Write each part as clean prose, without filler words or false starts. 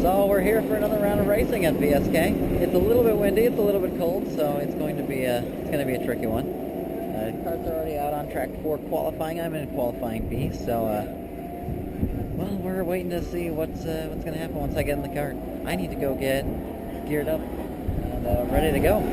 So we're here for another round of racing at VSK. It's a little bit windy, it's a little bit cold, so it's going to be a tricky one. Cars are already out on track for qualifying. I'm in qualifying B, so well, we're waiting to see what's going to happen once I get in the car. I need to go get geared up and ready to go.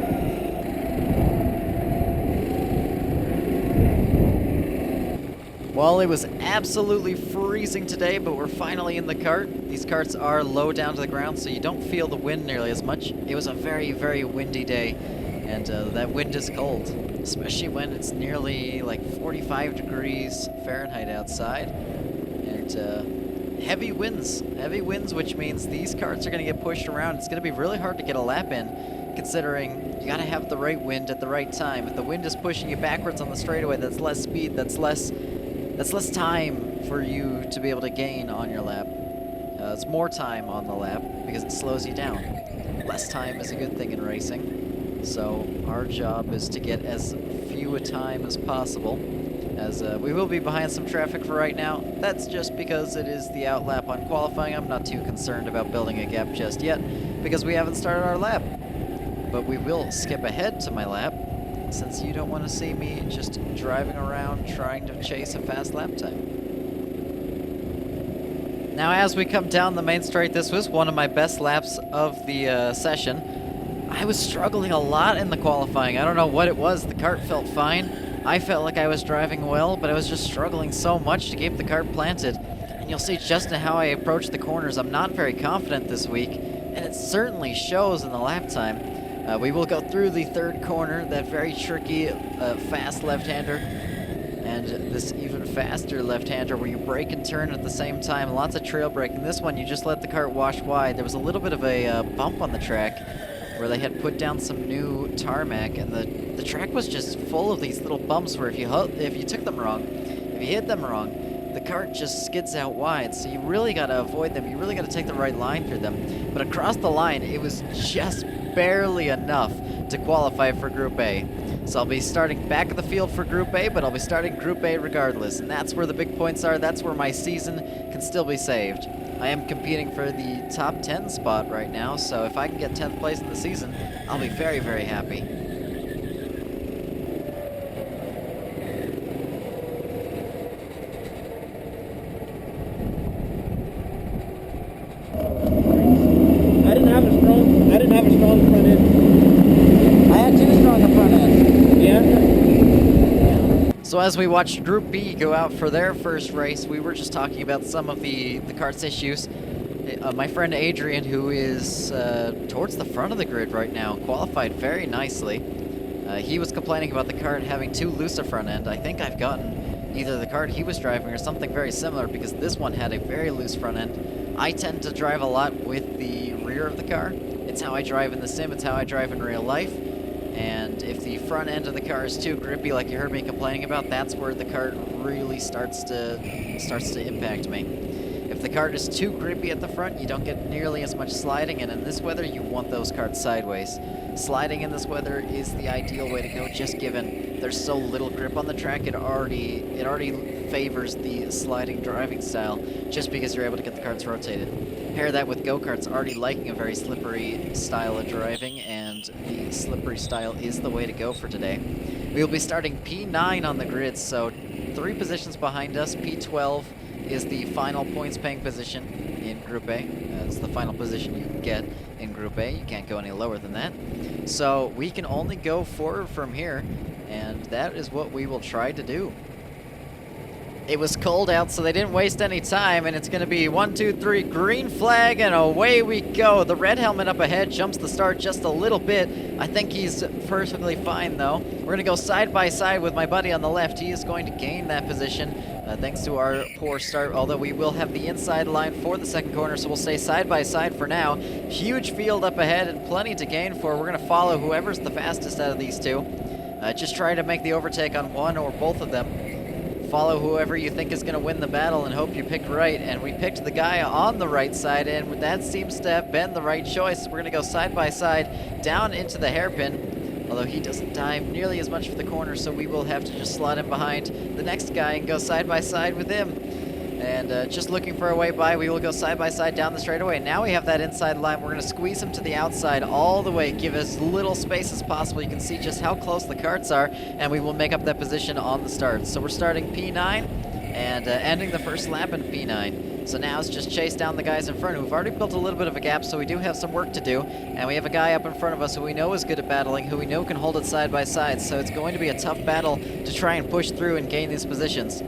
Well, it was absolutely freezing today, but we're finally in the cart. These carts are low down to the ground, so you don't feel the wind nearly as much. It was a very, very windy day, and that wind is cold, especially when it's nearly like 45 degrees Fahrenheit outside. And heavy winds, which means these carts are going to get pushed around. It's going to be really hard to get a lap in, considering you got to have the right wind at the right time. If the wind is pushing you backwards on the straightaway, that's less speed, that's less time for you to be able to gain on your lap. It's more time on the lap because it slows you down. Less time is a good thing in racing. So our job is to get as few a time as possible, as we will be behind some traffic for right now. That's just because it is the out lap on qualifying. I'm not too concerned about building a gap just yet because we haven't started our lap. But we will skip ahead to my lap, since you don't want to see me just driving around trying to chase a fast lap time. Now, as we come down the main straight, this was one of my best laps of the session. I was struggling a lot in the qualifying. I don't know what it was. The cart felt fine. I felt like I was driving well, but I was just struggling so much to keep the cart planted. And you'll see just in how I approach the corners, I'm not very confident this week, and it certainly shows in the lap time. We will go through the third corner, that very tricky, fast left-hander, and this even faster left-hander where you brake and turn at the same time. Lots of trail braking. This one, you just let the cart wash wide. There was a little bit of a bump on the track where they had put down some new tarmac, and the track was just full of these little bumps where if you took them wrong, if you hit them wrong, the cart just skids out wide. So you really got to avoid them. You really got to take the right line through them. But across the line, it was just barely enough to qualify for Group A. So I'll be starting back of the field for Group A, but I'll be starting Group A regardless. And that's where the big points are. That's where my season can still be saved. I am competing for the top 10 spot right now, so if I can get 10th place in the season, I'll be very, very happy. I didn't have a strong front end. I had too strong a front end. Yeah? So as we watched Group B go out for their first race, we were just talking about some of the cart's issues. My friend Adrian, who is towards the front of the grid right now, qualified very nicely. He was complaining about the cart having too loose a front end. I think I've gotten either the cart he was driving or something very similar, because this one had a very loose front end. I tend to drive a lot with the rear of the car. It's how I drive in the sim, it's how I drive in real life. And if the front end of the car is too grippy, like you heard me complaining about, that's where the cart really starts to impact me. If the cart is too grippy at the front, you don't get nearly as much sliding, and in this weather, you want those carts sideways. Sliding in this weather is the ideal way to go, just given there's so little grip on the track. It already favors the sliding driving style, just because you're able to get the carts rotated. Pair that with go-karts already liking a very slippery style of driving, and the slippery style is the way to go for today. We will be starting P9 on the grid, so 3 positions behind us. P12 is the final points-paying position in Group A. It's the final position you can get in Group A. You can't go any lower than that. So we can only go forward from here, and that is what we will try to do. It was cold out, so they didn't waste any time, and it's going to be 1, 2, 3, green flag, and away we go. The red helmet up ahead jumps the start just a little bit. I think he's perfectly fine, though. We're going to go side by side with my buddy on the left. He is going to gain that position thanks to our poor start, although we will have the inside line for the second corner, so we'll stay side by side for now. Huge field up ahead and plenty to gain for. We're going to follow whoever's the fastest out of these two. Just try to make the overtake on one or both of them. Follow whoever you think is going to win the battle and hope you picked right. And we picked the guy on the right side, and that seems to have been the right choice. We're going to go side by side down into the hairpin, although he doesn't dive nearly as much for the corner, so we will have to just slot him behind the next guy and go side by side with him. And just looking for a way by, we will go side by side down the straightaway. Now we have that inside line. We're going to squeeze him to the outside all the way, give as little space as possible. You can see just how close the karts are, and we will make up that position on the start. So we're starting P9 and ending the first lap in P9. So now it's just chase down the guys in front who've already built a little bit of a gap, so we do have some work to do. And we have a guy up in front of us who we know is good at battling, who we know can hold it side by side. So it's going to be a tough battle to try and push through and gain these positions.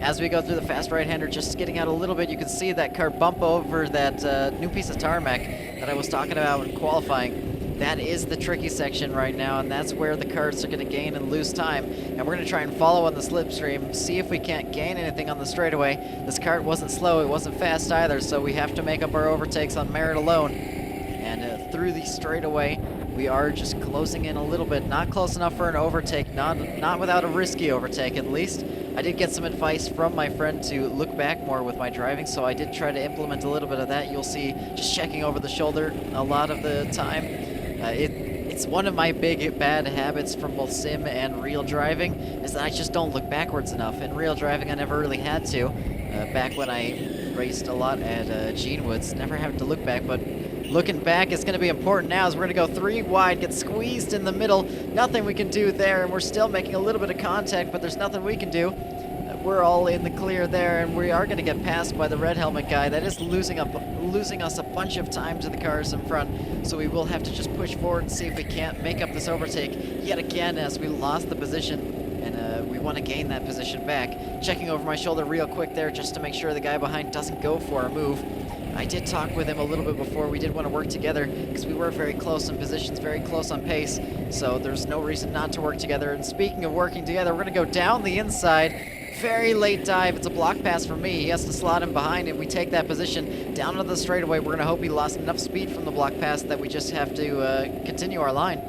As we go through the fast right-hander, just skidding out a little bit, you can see that car bump over that new piece of tarmac that I was talking about in qualifying. That is the tricky section right now, and that's where the karts are going to gain and lose time. And we're going to try and follow on the slipstream, see if we can't gain anything on the straightaway. This kart wasn't slow, it wasn't fast either, so we have to make up our overtakes on merit alone. And through the straightaway, we are just closing in a little bit. Not close enough for an overtake, not without a risky overtake at least. I did get some advice from my friend to look back more with my driving, so I did try to implement a little bit of that. You'll see just checking over the shoulder a lot of the time. It's one of my big bad habits from both sim and real driving, is that I just don't look backwards enough. In real driving, I never really had to. Back when I raced a lot at Gene Woods, never having to look back, but looking back is going to be important now, as we're going to go 3 wide, get squeezed in the middle. Nothing we can do there, and we're still making a little bit of contact, but there's nothing we can do. We're all in the clear there, and we are going to get passed by the red helmet guy. That is losing us a bunch of time to the cars in front, so we will have to just push forward and see if we can't make up this overtake yet again, as we lost the position, and we want to gain that position back. Checking over my shoulder real quick there, just to make sure the guy behind doesn't go for a move. I did talk with him a little bit before. We did want to work together because we were very close in positions, very close on pace, so there's no reason not to work together. And speaking of working together, we're going to go down the inside. Very late dive. It's a block pass for me. He has to slot him behind, and we take that position down into the straightaway. We're going to hope he lost enough speed from the block pass that we just have to continue our line.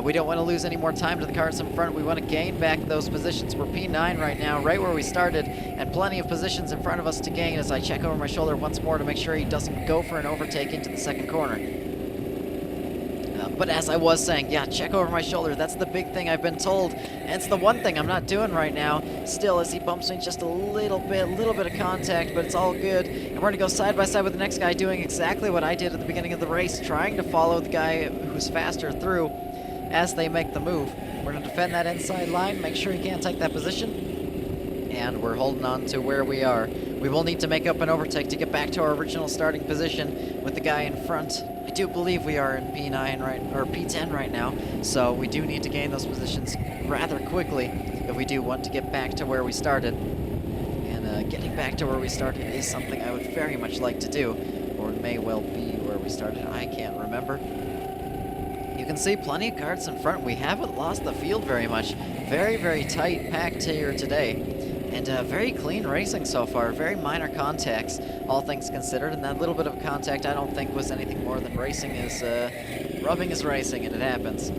We don't want to lose any more time to the cars in front. We want to gain back those positions. We're P9 right now, right where we started, and plenty of positions in front of us to gain as I check over my shoulder once more to make sure he doesn't go for an overtake into the second corner. But as I was saying, yeah, check over my shoulder. That's the big thing I've been told, and it's the one thing I'm not doing right now. Still, as he bumps me just a little bit of contact, but it's all good. And we're going to go side by side with the next guy, doing exactly what I did at the beginning of the race, trying to follow the guy who's faster through as they make the move. We're going to defend that inside line, make sure he can't take that position, and we're holding on to where we are. We will need to make up an overtake to get back to our original starting position with the guy in front. I do believe we are in P10 right now, so we do need to gain those positions rather quickly if we do want to get back to where we started. And getting back to where we started is something I would very much like to do, or it may well be where we started. I can't remember. You can see plenty of karts in front. We haven't lost the field very much. Very, very tight packed here today. And very clean racing so far. Very minor contacts, all things considered. And that little bit of contact I don't think was anything more than racing is rubbing is racing, and it happens.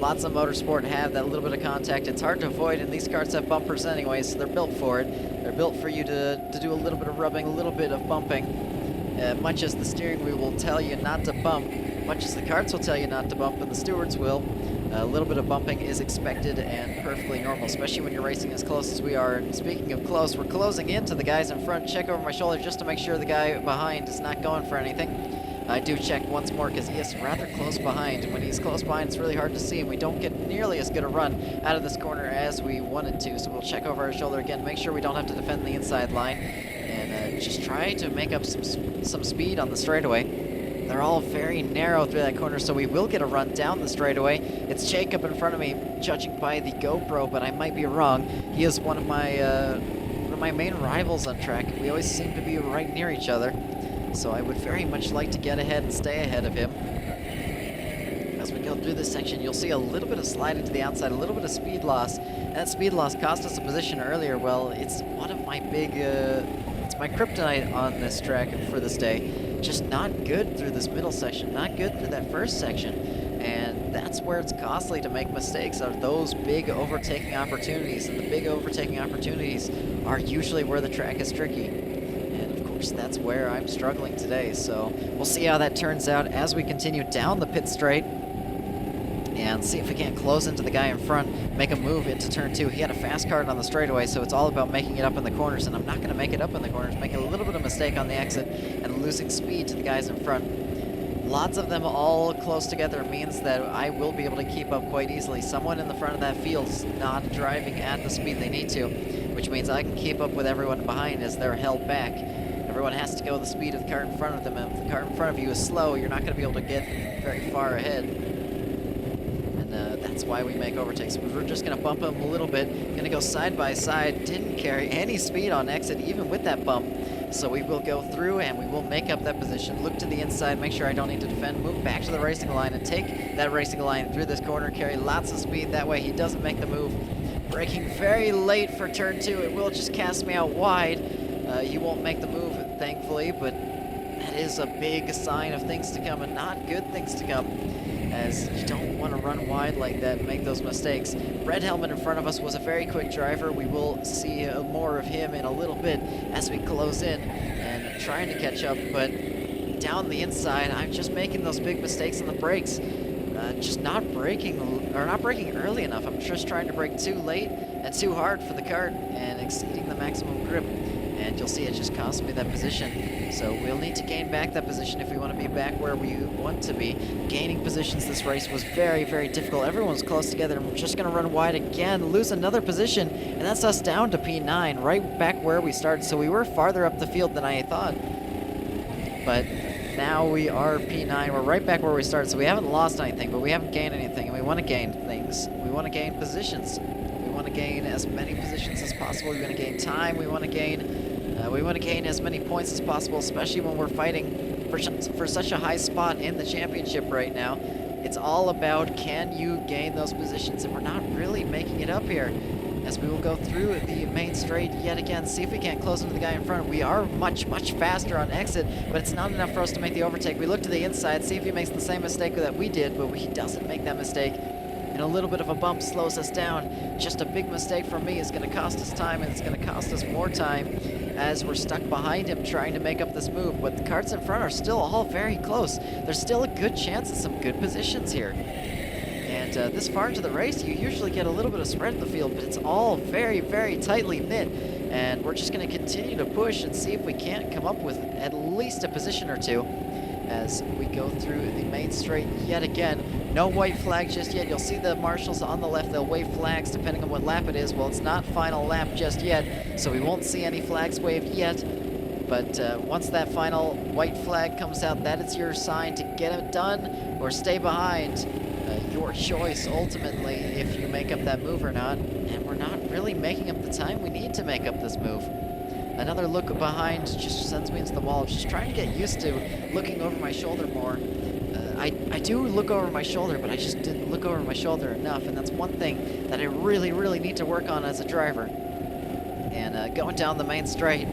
Lots of motorsport have that little bit of contact. It's hard to avoid, and these karts have bumpers anyway, so they're built for it. They're built for you to do a little bit of rubbing, a little bit of bumping. Much as the steering wheel will tell you not to bump, much as the karts will tell you not to bump, and the stewards will, a little bit of bumping is expected and perfectly normal, especially when you're racing as close as we are. And speaking of close, we're closing into the guys in front. Check over my shoulder just to make sure the guy behind is not going for anything. I do check once more because he is rather close behind. And when he's close behind, it's really hard to see, and we don't get nearly as good a run out of this corner as we wanted to. So we'll check over our shoulder again, make sure we don't have to defend the inside line, and just try to make up some speed on the straightaway. They're all very narrow through that corner, so we will get a run down the straightaway. It's Jacob in front of me, judging by the GoPro, but I might be wrong. He is one of my main rivals on track. We always seem to be right near each other, so I would very much like to get ahead and stay ahead of him. As we go through this section, you'll see a little bit of sliding to the outside, a little bit of speed loss. And that speed loss cost us a position earlier. Well, it's one of my big, it's my kryptonite on this track for this day. Just not good through this middle section, not good through that first section. And that's where it's costly to make mistakes, are those big overtaking opportunities. And the big overtaking opportunities are usually where the track is tricky. And of course, that's where I'm struggling today. So we'll see how that turns out as we continue down the pit straight. and see if we can't close into the guy in front, make a move into turn 2. He had a fast card on the straightaway, so it's all about making it up in the corners, and I'm not going to make it up in the corners, making a little bit of mistake on the exit and losing speed to the guys in front. Lots of them all close together means that I will be able to keep up quite easily. Someone in the front of that field is not driving at the speed they need to, which means I can keep up with everyone behind as they're held back. Everyone has to go the speed of the car in front of them, and if the car in front of you is slow, you're not going to be able to get very far ahead. And that's why we make overtakes. We're just going to bump them a little bit, going to go side by side, didn't carry any speed on exit, even with that bump. So we will go through and we will make up that position, look to the inside, make sure I don't need to defend, move back to the racing line and take that racing line through this corner, carry lots of speed, that way he doesn't make the move. Braking very late for turn 2, it will just cast me out wide. He won't make the move, thankfully, but that is a big sign of things to come, and not good things to come, as you don't want to run wide like that and make those mistakes. Red helmet in front of us was a very quick driver. We will see more of him in a little bit as we close in and trying to catch up, but down the inside, I'm just making those big mistakes on the brakes. Just not braking early enough. I'm just trying to brake too late and too hard for the kart and exceeding the maximum grip. And you'll see it just cost me that position. So we'll need to gain back that position if we want to be back where we want to be. Gaining positions this race was very, very difficult. Everyone's close together, and we're just going to run wide again, lose another position, and that's us down to P9, right back where we started. So we were farther up the field than I thought. But now we are P9. We're right back where we started, so we haven't lost anything, but we haven't gained anything, and we want to gain things. We want to gain positions. We want to gain as many positions as possible. We want to gain time. We want to gain as many points as possible, especially when we're fighting for such a high spot in the championship right now. It's all about, can you gain those positions, and we're not really making it up here. As we will go through the main straight yet again, see if we can't close into the guy in front. We are much, much faster on exit, but it's not enough for us to make the overtake. We look to the inside, see if he makes the same mistake that we did, but he doesn't make that mistake. And a little bit of a bump slows us down. Just a big mistake from me is going to cost us time, and it's going to cost us more time as we're stuck behind him trying to make up this move. But the karts in front are still all very close. There's still a good chance of some good positions here. And this far into the race, you usually get a little bit of spread in the field, but it's all very, very tightly knit. And we're just going to continue to push and see if we can't come up with at least a position or two as we go through the main straight yet again. No white flag just yet. You'll see the marshals on the left. They'll wave flags depending on what lap it is. Well, it's not final lap just yet, so we won't see any flags waved yet. But once that final white flag comes out, that is your sign to get it done or stay behind. Your choice, ultimately, if you make up that move or not. And we're not really making up the time we need to make up this move. Another look behind just sends me into the wall. Just trying to get used to looking over my shoulder more. I do look over my shoulder, but I just didn't look over my shoulder enough, and that's one thing that I really, really need to work on as a driver. And going down the main straight,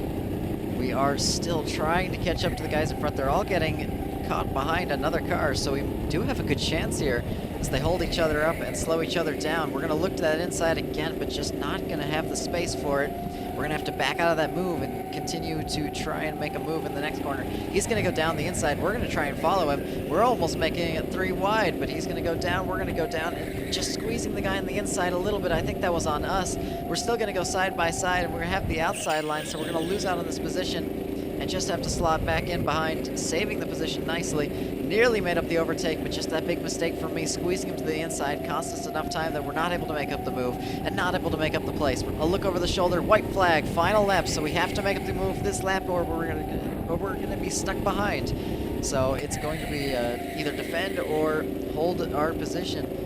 we are still trying to catch up to the guys in front. They're all getting caught behind another car, so we do have a good chance here as they hold each other up and slow each other down. We're going to look to that inside again, but just not going to have the space for it. We're going to have to back out of that move and continue to try and make a move in the next corner. He's going to go down the inside. We're going to try and follow him. We're almost making it 3 wide, but he's going to go down. We're going to go down and just squeezing the guy on the inside a little bit. I think that was on us. We're still going to go side by side, and we're going to have the outside line, so we're going to lose out on this position and just have to slot back in behind, saving the position nicely. Nearly made up the overtake, but just that big mistake from me squeezing him to the inside cost us enough time that we're not able to make up the move and not able to make up the place. A look over the shoulder, white flag, final lap, so we have to make up the move this lap or we're going to be stuck behind. So it's going to be either defend or hold our position.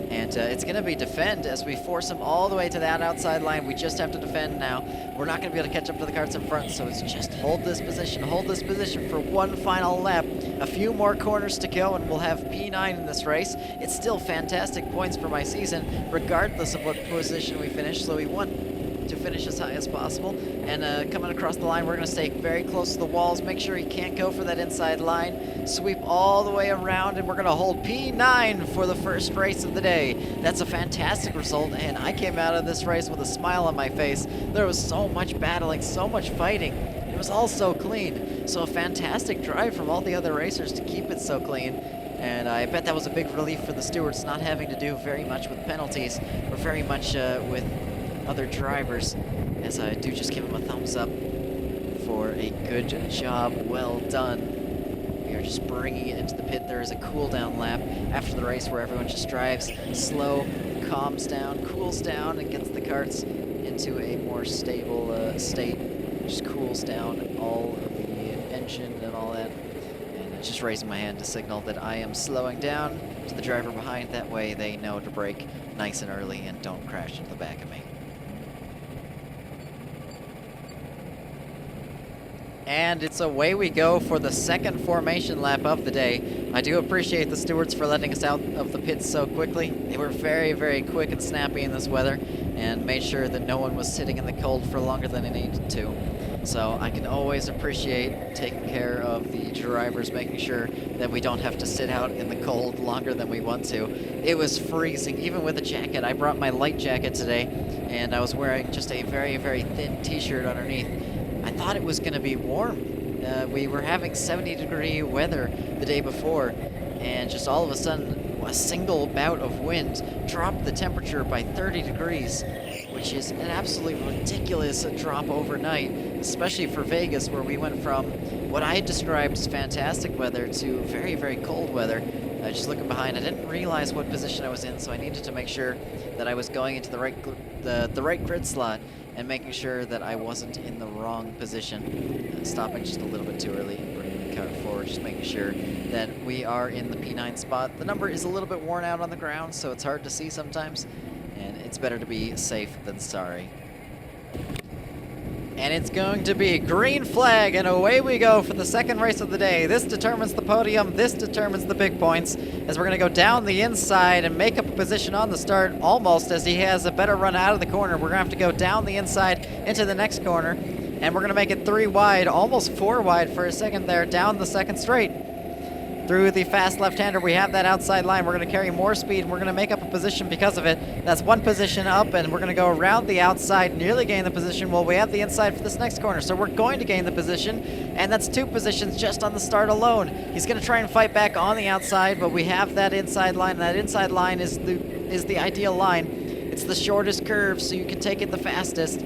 And it's going to be defend as we force him all the way to that outside line. We just have to defend now. We're not going to be able to catch up to the karts in front, so it's just hold this position for one final lap. A few more corners to go, and we'll have P9 in this race. It's still fantastic points for my season, regardless of what position we finish, so we want to finish as high as possible. And coming across the line, we're going to stay very close to the walls, make sure he can't go for that inside line, sweep all the way around, and we're going to hold P9 for the first race of the day. That's a fantastic result, and I came out of this race with a smile on my face. There was so much battling, so much fighting. It was all so clean. So a fantastic drive from all the other racers to keep it so clean. And I bet that was a big relief for the stewards, not having to do very much with penalties or very much with other drivers, as I do just give them a thumbs up for a good job, well done. We are just bringing it into the pit. There is a cool down lap after the race where everyone just drives slow, calms down, cools down, and gets the karts into a more stable state. Just cools down all of the engine and all that. And just raising my hand to signal that I am slowing down to the driver behind. That way they know to brake nice and early and don't crash into the back of me. And it's away we go for the second formation lap of the day. I do appreciate the stewards for letting us out of the pits so quickly. They were very, very quick and snappy in this weather and made sure that no one was sitting in the cold for longer than they needed to. So I can always appreciate taking care of the drivers, making sure that we don't have to sit out in the cold longer than we want to. It was freezing, even with a jacket. I brought my light jacket today, and I was wearing just a very, very thin t-shirt underneath. I thought it was going to be warm. We were having 70-degree weather the day before, and just all of a sudden, a single bout of wind dropped the temperature by 30 degrees, which is an absolutely ridiculous drop overnight, especially for Vegas, where we went from what I had described as fantastic weather to very, very cold weather. Just looking behind, I didn't realize what position I was in, so I needed to make sure that I was going into the right grid slot and making sure that I wasn't in the wrong position. Stopping just a little bit too early and bringing the car forward, just making sure that we are in the P9 spot. The number is a little bit worn out on the ground, so it's hard to see sometimes, and it's better to be safe than sorry. And it's going to be green flag, and away we go for the second race of the day. This determines the podium, this determines the big points, as we're going to go down the inside and make up a position on the start, almost as he has a better run out of the corner. We're going to have to go down the inside into the next corner, and we're going to make it 3 wide, almost 4 wide for a second there, down the second straight. Through the fast left-hander, we have that outside line. We're going to carry more speed, and we're going to make up a position because of it. That's 1 position up, and we're going to go around the outside, nearly gain the position. Well, we have the inside for this next corner, so we're going to gain the position, and that's 2 positions just on the start alone. He's going to try and fight back on the outside, but we have that inside line, and that inside line is the ideal line. It's the shortest curve, so you can take it the fastest,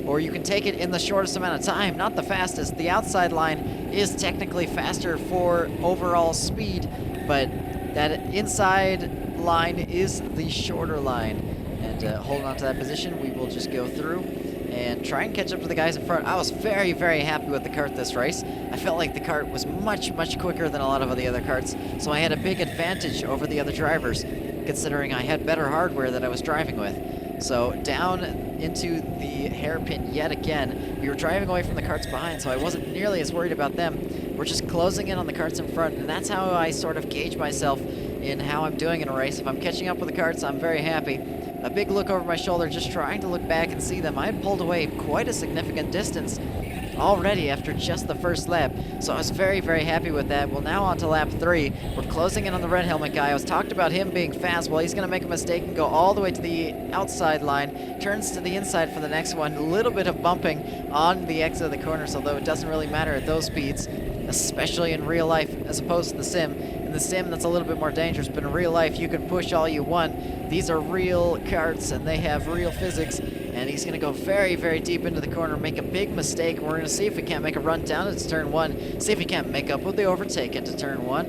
or you can take it in the shortest amount of time, not the fastest. The outside line is technically faster for overall speed, but that inside line is the shorter line. And holding on to that position, we will just go through and try and catch up to the guys in front. I was very, very happy with the kart this race. I felt like the kart was much, much quicker than a lot of the other karts, so I had a big advantage over the other drivers, considering I had better hardware that I was driving with. So down into the hairpin yet again. We were driving away from the karts behind, so I wasn't nearly as worried about them. We're just closing in on the karts in front, and that's how I sort of gauge myself in how I'm doing in a race. If I'm catching up with the karts, I'm very happy. A big look over my shoulder, just trying to look back and see them. I had pulled away quite a significant distance already after just the first lap, so I was very, very happy with that. Well, now on to lap 3. We're closing in on the red helmet guy. I was talked about him being fast. Well, he's going to make a mistake and go all the way to the outside line, turns to the inside for the next one. A little bit of bumping on the exit of the corners, although it doesn't really matter at those speeds, especially in real life as opposed to the sim. In the sim, that's a little bit more dangerous, but in real life, you can push all you want. These are real karts, and they have real physics. And he's going to go very, very deep into the corner, make a big mistake. We're going to see if we can't make a run down into turn 1, see if we can't make up with the overtake into turn 1.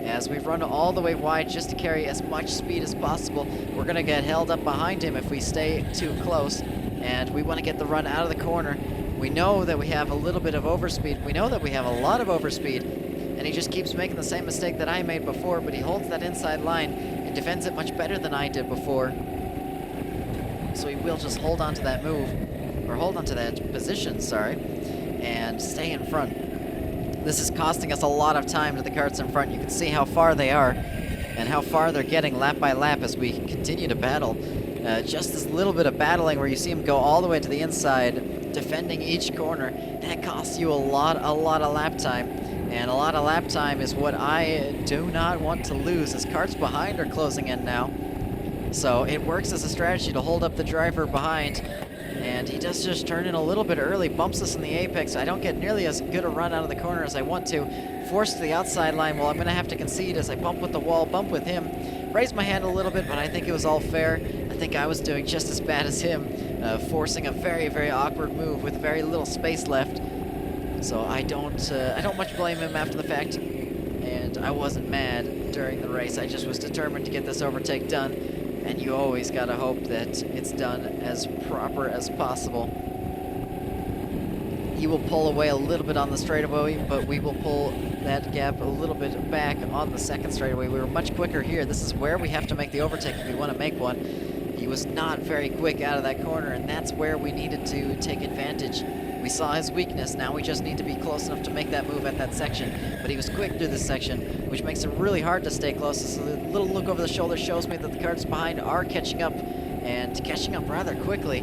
As we've run all the way wide just to carry as much speed as possible, we're going to get held up behind him if we stay too close. And we want to get the run out of the corner. We know that we have a little bit of overspeed. We know that we have a lot of overspeed. And he just keeps making the same mistake that I made before, but he holds that inside line and defends it much better than I did before. So we will just hold on to that move, or hold on to that position, sorry, and stay in front. This is costing us a lot of time to the karts in front. You can see how far they are and how far they're getting lap by lap as we continue to battle. Just this little bit of battling where you see him go all the way to the inside, defending each corner, that costs you a lot of lap time. And a lot of lap time is what I do not want to lose, as karts behind are closing in now. So it works as a strategy to hold up the driver behind and he does just turn in a little bit early, bumps us in the apex. I don't get nearly as good a run out of the corner as I want to. Forced to the outside line. Well, I'm going to have to concede as I bump with the wall, bump with him. Raised my hand a little bit, but I think it was all fair. I think I was doing just as bad as him, forcing a very, very awkward move with very little space left. So I don't much blame him after the fact, and I wasn't mad during the race. I just was determined to get this overtake done, and you always gotta hope that it's done as proper as possible. He will pull away a little bit on the straightaway, but we will pull that gap a little bit back on the second straightaway. We were much quicker here. This is where we have to make the overtake if we want to make one. He was not very quick out of that corner, and that's where we needed to take advantage. We saw his weakness. Now we just need to be close enough to make that move at that section. But he was quick through this section, which makes it really hard to stay close. So the little look over the shoulder shows me that the cars behind are catching up, and catching up rather quickly,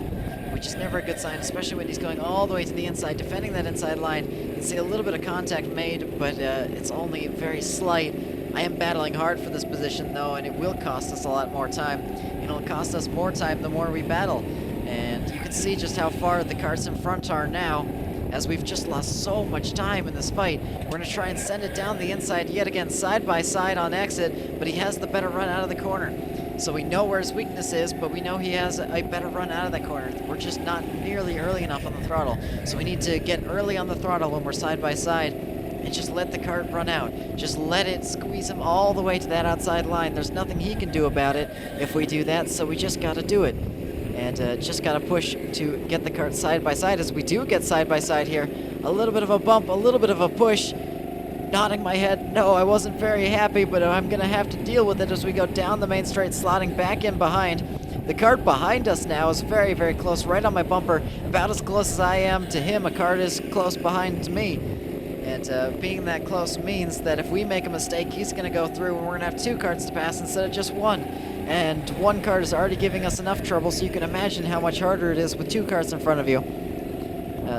which is never a good sign, especially when he's going all the way to the inside, defending that inside line. You can see a little bit of contact made, but it's only very slight. I am battling hard for this position, though, and it will cost us a lot more time. It'll cost us more time the more we battle. And you can see just how far the cars in front are now, as we've just lost so much time in this fight. We're going to try and send it down the inside yet again, side by side on exit, but he has the better run out of the corner. So we know where his weakness is, but we know he has a better run out of that corner. We're just not nearly early enough on the throttle. So we need to get early on the throttle when we're side by side and just let the kart run out. Just let it squeeze him all the way to that outside line. There's nothing he can do about it if we do that, so we just got to do it. And just got to push to get the kart side by side. As we do get side by side here, a little bit of a bump, a little bit of a push. Nodding my head, no, I wasn't very happy, but I'm going to have to deal with it as we go down the main straight, slotting back in behind. The kart behind us now is very, very close, right on my bumper, about as close as I am to him. A kart is close behind me. And being that close means that if we make a mistake, he's going to go through, and we're going to have two karts to pass instead of just one. And one kart is already giving us enough trouble, so you can imagine how much harder it is with two karts in front of you.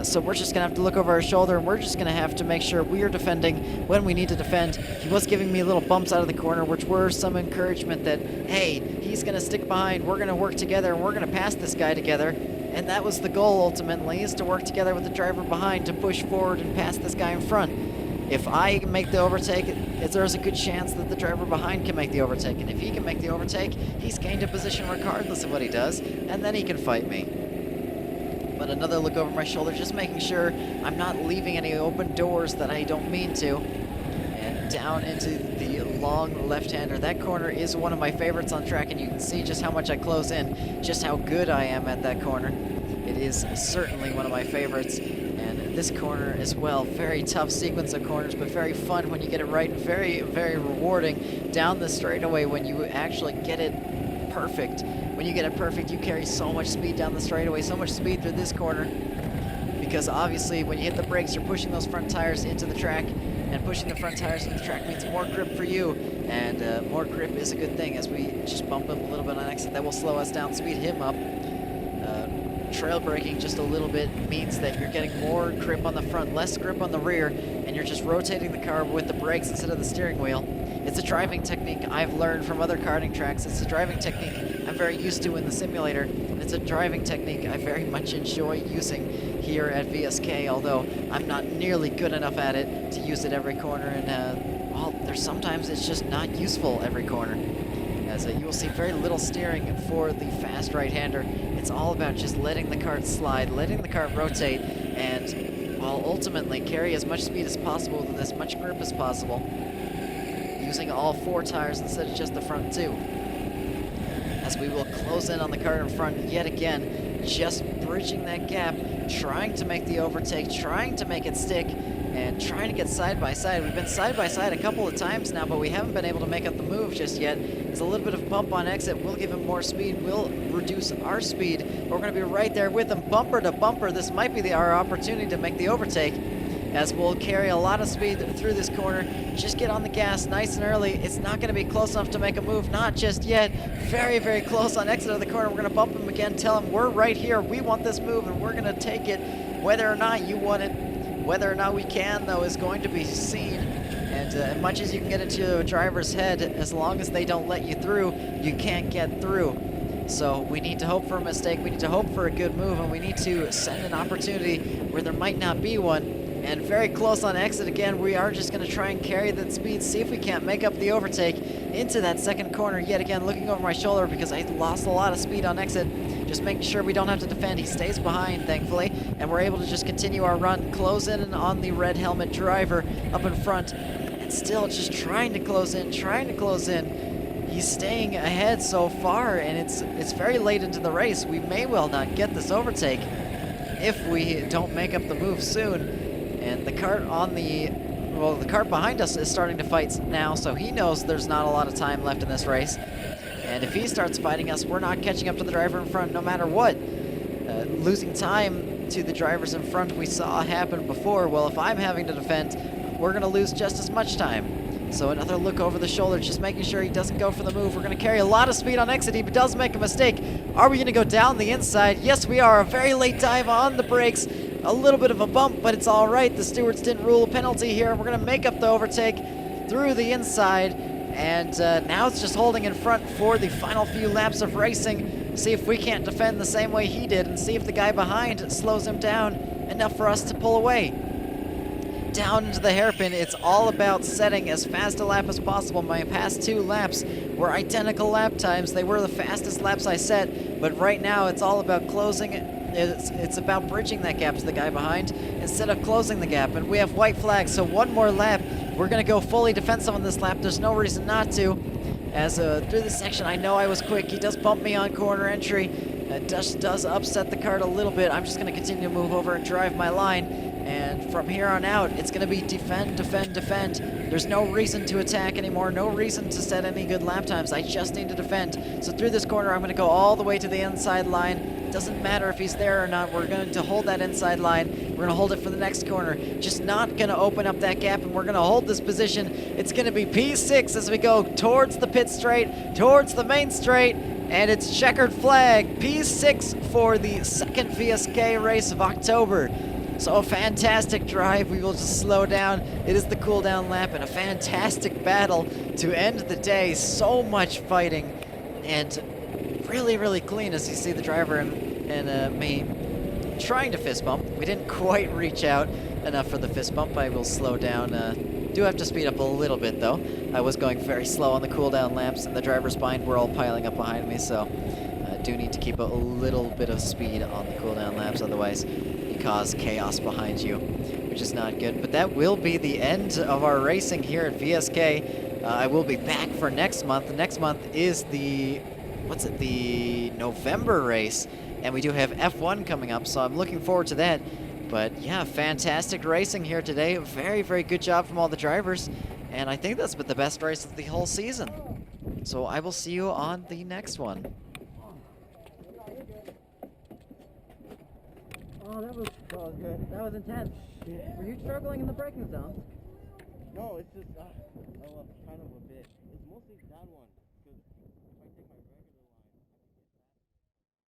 So we're just going to have to look over our shoulder, and we're just going to have to make sure we are defending when we need to defend. He was giving me little bumps out of the corner, which were some encouragement that, hey, he's going to stick behind, we're going to work together, and we're going to pass this guy together. And that was the goal, ultimately, is to work together with the driver behind to push forward and pass this guy in front. If I make the overtake, there's a good chance that the driver behind can make the overtake. And if he can make the overtake, he's gained a position regardless of what he does, and then he can fight me. But another look over my shoulder, just making sure I'm not leaving any open doors that I don't mean to. And down into the long left-hander. That corner is one of my favorites on track, and you can see just how much I close in, just how good I am at that corner. It is certainly one of my favorites. And this corner as well, very tough sequence of corners, but very fun when you get it right. Very, very rewarding down the straightaway when you actually get it perfect. When you get it perfect, you carry so much speed down the straightaway, so much speed through this corner, because obviously when you hit the brakes, you're pushing those front tires into the track, and pushing the front tires into the track means more grip for you, and more grip is a good thing. As we just bump him a little bit on exit, that will slow us down, speed him up. Trail braking just a little bit means that you're getting more grip on the front, less grip on the rear, and you're just rotating the car with the brakes instead of the steering wheel. It's a driving technique I've learned from other karting tracks. It's a driving technique I'm very used to in the simulator, and it's a driving technique I very much enjoy using here at VSK, although I'm not nearly good enough at it to use it every corner, and well, there's sometimes it's just not useful every corner. As you will see very little steering for the fast right-hander. It's all about just letting the kart slide, letting the kart rotate, and well, ultimately carry as much speed as possible with as much grip as possible, using all four tires instead of just the front two. As we will close in on the kart in front yet again, just bridging that gap, trying to make the overtake, trying to make it stick, and trying to get side by side. We've been side by side a couple of times now, but we haven't been able to make up the move just yet. There's a little bit of bump on exit. We'll give him more speed. We'll reduce our speed. We're going to be right there with him, bumper to bumper. This might be our opportunity to make the overtake, as we'll carry a lot of speed through this corner. Just get on the gas nice and early. It's not going to be close enough to make a move. Not just yet. Very, very close on exit of the corner. We're going to bump him again, tell him we're right here. We want this move, and we're going to take it whether or not you want it. Whether or not we can, though, is going to be seen. And as much as you can get into a driver's head, as long as they don't let you through, you can't get through. So we need to hope for a mistake, we need to hope for a good move, and we need to send an opportunity where there might not be one. And very close on exit again, we are just going to try and carry that speed, see if we can't make up the overtake into that second corner. Yet again, looking over my shoulder because I lost a lot of speed on exit. Just making sure we don't have to defend. He stays behind, thankfully, and we're able to just continue our run, close in on the red helmet driver up in front, and still just trying to close in, He's staying ahead so far, and it's very late into the race. We may well not get this overtake if we don't make up the move soon. And the cart the cart behind us is starting to fight now, so he knows there's not a lot of time left in this race. And if he starts fighting us, we're not catching up to the driver in front no matter what. Losing time to the drivers in front we saw happen before. Well, if I'm having to defend, we're going to lose just as much time. So another look over the shoulder, just making sure he doesn't go for the move. We're going to carry a lot of speed on exit. He does make a mistake. Are we going to go down the inside? Yes, we are. A very late dive on the brakes. A little bit of a bump, but it's all right. The stewards didn't rule a penalty here. We're going to make up the overtake through the inside. And now it's just holding in front for the final few laps of racing. See if we can't defend the same way he did, and see if the guy behind slows him down enough for us to pull away. Down into the hairpin, it's all about setting as fast a lap as possible. My past 2 laps were identical lap times. They were the fastest laps I set, but right now it's all about closing. It's about bridging that gap to the guy behind instead of closing the gap. And we have white flags, so one more lap. We're going to go fully defensive on this lap. There's no reason not to. As through this section, I know I was quick. He does bump me on corner entry. It does upset the cart a little bit. I'm just going to continue to move over and drive my line. And from here on out, it's going to be defend, defend, defend. There's no reason to attack anymore, no reason to set any good lap times. I just need to defend. So through this corner, I'm going to go all the way to the inside line. It doesn't matter if he's there or not. We're going to hold that inside line. We're going to hold it for the next corner. Just not going to open up that gap, and we're going to hold this position. It's going to be P6 as we go towards the pit straight, towards the main straight, and it's checkered flag. P6 for the second VSK race of October. So a fantastic drive. We will just slow down. It is the cool down lap, and a fantastic battle to end the day. So much fighting, and really, really clean as you see the driver and me trying to fist bump. We didn't quite reach out enough for the fist bump. I will slow down. Do have to speed up a little bit though. I was going very slow on the cool down laps, and the drivers behind were all piling up behind me, so do need to keep a little bit of speed on the cool down laps, otherwise you cause chaos behind you, which is not good. But that will be the end of our racing here at VSK. I will be back for next month. Next month is the November race, and we do have F1 coming up, so I'm looking forward to that. But yeah, fantastic racing here today. Very, very good job from all the drivers, and I think that's been the best race of the whole season. So I will see you on the next one. Oh, that was good. That was intense. Yeah. Were you struggling in the braking zone? No, it's just kind of a bit. It's mostly that one. 'Cause